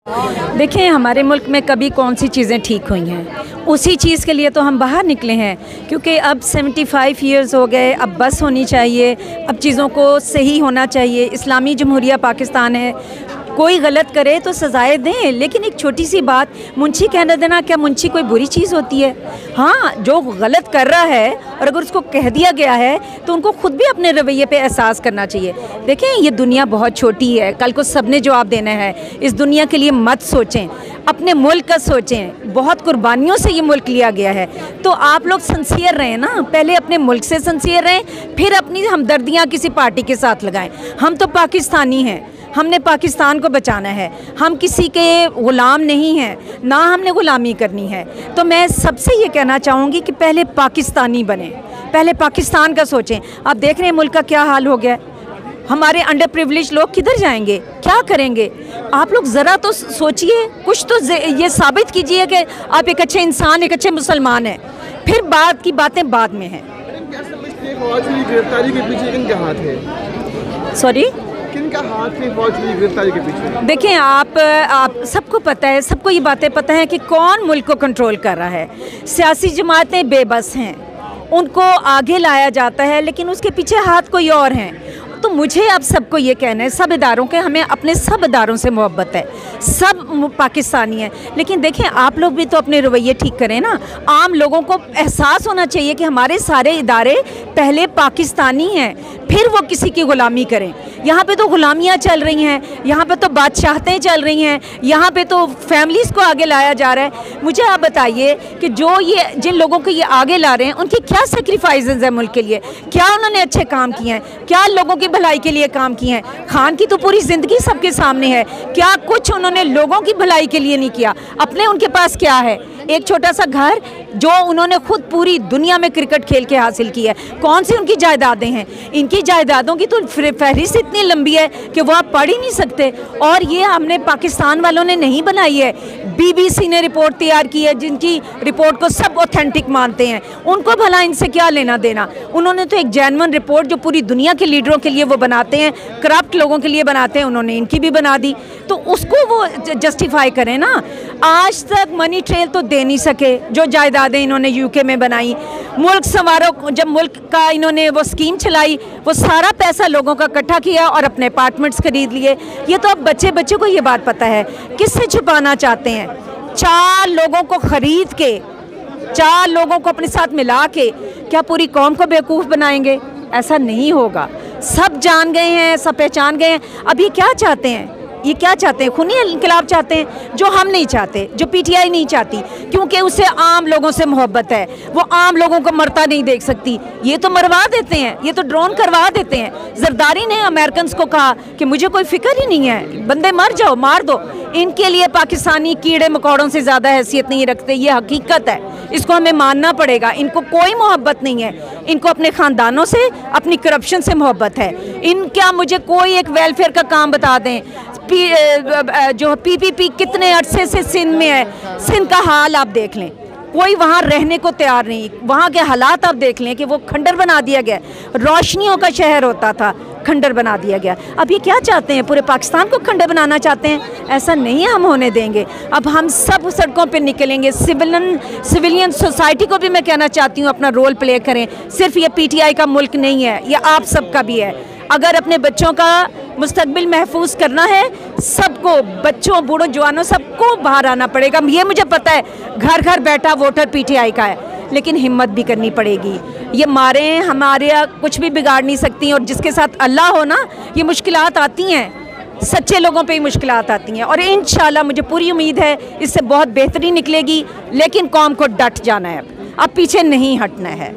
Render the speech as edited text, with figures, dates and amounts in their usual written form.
देखें, हमारे मुल्क में कभी कौन सी चीज़ें ठीक हुई हैं, उसी चीज़ के लिए तो हम बाहर निकले हैं। क्योंकि अब 75 ईयर्स हो गए, अब बस होनी चाहिए, अब चीज़ों को सही होना चाहिए। इस्लामी जमहूरिया पाकिस्तान है, कोई गलत करे तो सज़ाएं दें, लेकिन एक छोटी सी बात, मुंशी कहना देना, क्या मुंशी कोई बुरी चीज़ होती है? हाँ, जो गलत कर रहा है और अगर उसको कह दिया गया है तो उनको खुद भी अपने रवैये पे एहसास करना चाहिए। देखें, ये दुनिया बहुत छोटी है, कल को सबने जवाब देना है। इस दुनिया के लिए मत सोचें, अपने मुल्क का सोचें। बहुत कुर्बानियों से ये मुल्क लिया गया है, तो आप लोग सिंसियर रहें ना। पहले अपने मुल्क से सिंसियर रहें, फिर अपनी हमदर्दियाँ किसी पार्टी के साथ लगाएं। हम तो पाकिस्तानी हैं, हमने पाकिस्तान को बचाना है, हम किसी के ग़ुलाम नहीं हैं, ना हमने ग़ुलामी करनी है। तो मैं सबसे ये कहना चाहूँगी कि पहले पाकिस्तानी बने, पहले पाकिस्तान का सोचें। आप देख रहे हैं मुल्क का क्या हाल हो गया, हमारे अंडर प्रिविलेज लोग किधर जाएंगे, क्या करेंगे? आप लोग ज़रा तो सोचिए, कुछ तो ये साबित कीजिए कि आप एक अच्छे इंसान, एक अच्छे मुसलमान हैं, फिर बाद की बातें बाद में हैं। गिरफ्तारी के पीछे किनका हाथ है? सॉरी, किनका हाथ है फौज की गिरफ्तारी के पीछे? देखें, आप सबको पता है, सबको ये बातें पता है कि कौन मुल्क को कंट्रोल कर रहा है। सियासी जमातें बेबस हैं, उनको आगे लाया जाता है, लेकिन उसके पीछे हाथ कोई और हैं। तो मुझे आप सबको ये कहना है, सब इदारों के, हमें अपने सब इदारों से मोहब्बत है, सब पाकिस्तानी हैं, लेकिन देखें आप लोग भी तो अपने रवैये ठीक करें ना। आम लोगों को एहसास होना चाहिए कि हमारे सारे इदारे पहले पाकिस्तानी हैं, फिर वो किसी की ग़ुलामी करें। यहाँ पे तो ग़ुलामियाँ चल रही हैं, यहाँ पे तो बादशाहतें चल रही हैं, यहाँ पे तो फैमिलीज़ को आगे लाया जा रहा है। मुझे आप बताइए कि जिन लोगों को ये आगे ला रहे हैं, उनकी क्या सेक्रीफाइसेस हैं मुल्क के लिए? क्या उन्होंने अच्छे काम किए हैं? क्या लोगों की भलाई के लिए काम किए हैं? खान की तो पूरी ज़िंदगी सबके सामने है, क्या कुछ उन्होंने लोगों की भलाई के लिए नहीं किया? अपने उनके पास क्या है? एक छोटा सा घर जो उन्होंने खुद पूरी दुनिया में क्रिकेट खेल के हासिल की है। कौन सी उनकी जायदादें हैं? इनकी जायदादों की तो फहरिस्त इतनी लंबी है कि वो आप पढ़ ही नहीं सकते। और ये हमने पाकिस्तान वालों ने नहीं बनाई है, BBC ने रिपोर्ट तैयार की है, जिनकी रिपोर्ट को सब ऑथेंटिक मानते हैं। उनको भला इनसे क्या लेना देना? उन्होंने तो एक जेन्युइन रिपोर्ट जो पूरी दुनिया के लीडरों के लिए वो बनाते हैं, करप्ट लोगों के लिए बनाते हैं, उन्होंने इनकी भी बना दी, तो उसको वो जस्टिफाई करें ना। आज तक मनी ट्रेल तो दे नहीं सके, जो जायदादें इन्होंने UK में बनाई। मुल्क संवारो, जब मुल्क का इन्होंने वो स्कीम चलाई, वो सारा पैसा लोगों का इकट्ठा किया और अपने अपार्टमेंट्स खरीद लिए। ये तो अब बच्चे को ये बात पता है, किससे छुपाना चाहते हैं? 4 लोगों को खरीद के, 4 लोगों को अपने साथ मिला के क्या पूरी कौम को बेवकूफ़ बनाएंगे? ऐसा नहीं होगा। सब जान गए हैं, सब पहचान गए हैं। अब ये क्या चाहते हैं? ये क्या चाहते हैं? खूनी इनकलाब चाहते हैं, जो हम नहीं चाहते, जो PTI नहीं चाहती, क्योंकि उसे आम लोगों से मोहब्बत है। वो आम लोगों को मरता नहीं देख सकती। ये तो मरवा देते हैं, ये तो ड्रोन करवा देते हैं। जरदारी ने अमेरिकन को कहा कि मुझे कोई फिक्र ही नहीं है, बंदे मर जाओ, मार दो। इनके लिए पाकिस्तानी कीड़े मकोड़ों से ज़्यादा हैसियत नहीं रखते, ये हकीकत है, इसको हमें मानना पड़ेगा। इनको कोई मोहब्बत नहीं है, इनको अपने ख़ानदानों से, अपनी करप्शन से मोहब्बत है। इनका मुझे कोई एक वेलफेयर का काम बता दें। जो PPP कितने अरसे से सिंध में है, सिंध का हाल आप देख लें, कोई वहाँ रहने को तैयार नहीं। वहाँ के हालात आप देख लें कि वो खंडर बना दिया गया, रोशनियों का शहर होता था, खंडर बना दिया गया। अब ये क्या चाहते हैं? पूरे पाकिस्तान को खंडर बनाना चाहते हैं? ऐसा नहीं हम होने देंगे। अब हम सब सड़कों पे निकलेंगे। सिविलियन सोसाइटी को भी मैं कहना चाहती हूँ, अपना रोल प्ले करें। सिर्फ ये PTI का मुल्क नहीं है, ये आप सबका भी है। अगर अपने बच्चों का मुस्तकबिल महफूज करना है, सबको, बच्चों, बूढ़ों, जवानों, सबको बाहर आना पड़ेगा। ये मुझे पता है, घर घर बैठा वोटर PTI का है, लेकिन हिम्मत भी करनी पड़ेगी। ये मारें हमारे कुछ भी बिगाड़ नहीं सकती, और जिसके साथ अल्लाह हो ना, ये मुश्किलात आती हैं, सच्चे लोगों पे ही मुश्किलात आती हैं। और इंशाल्लाह मुझे पूरी उम्मीद है इससे बहुत बेहतरी निकलेगी, लेकिन कौम को डट जाना है, अब पीछे नहीं हटना है।